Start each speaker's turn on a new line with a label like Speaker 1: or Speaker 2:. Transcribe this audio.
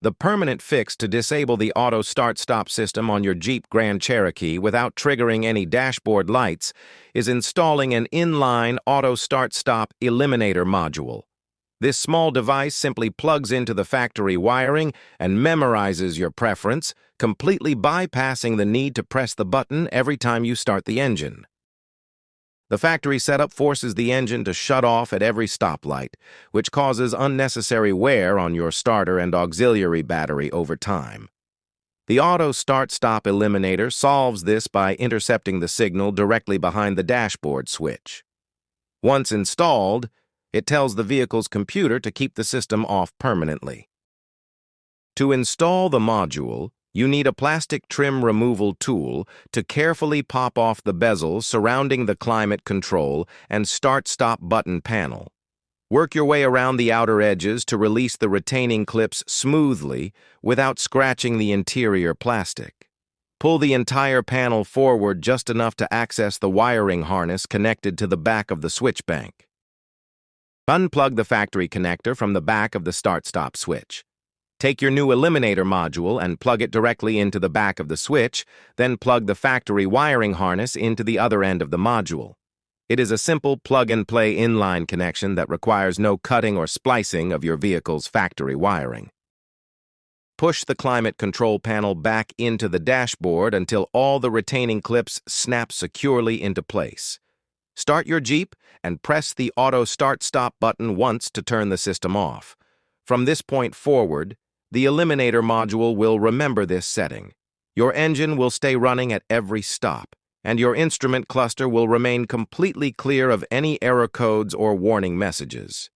Speaker 1: The permanent fix to disable the auto start-stop system on your Jeep Grand Cherokee without triggering any dashboard lights is installing an inline auto start-stop eliminator module. This small device simply plugs into the factory wiring and memorizes your preference, completely bypassing the need to press the button every time you start the engine. The factory setup forces the engine to shut off at every stoplight, which causes unnecessary wear on your starter and auxiliary battery over time. The auto start-stop eliminator solves this by intercepting the signal directly behind the dashboard switch. Once installed, it tells the vehicle's computer to keep the system off permanently. To install the module, you need a plastic trim removal tool to carefully pop off the bezels surrounding the climate control and start-stop button panel. Work your way around the outer edges to release the retaining clips smoothly without scratching the interior plastic. Pull the entire panel forward just enough to access the wiring harness connected to the back of the switch bank. Unplug the factory connector from the back of the start-stop switch. Take your new eliminator module and plug it directly into the back of the switch, then plug the factory wiring harness into the other end of the module. It is a simple plug-and-play inline connection that requires no cutting or splicing of your vehicle's factory wiring. Push the climate control panel back into the dashboard until all the retaining clips snap securely into place. Start your Jeep and press the auto start-stop button once to turn the system off. From this point forward, the eliminator module will remember this setting. Your engine will stay running at every stop, and your instrument cluster will remain completely clear of any error codes or warning messages.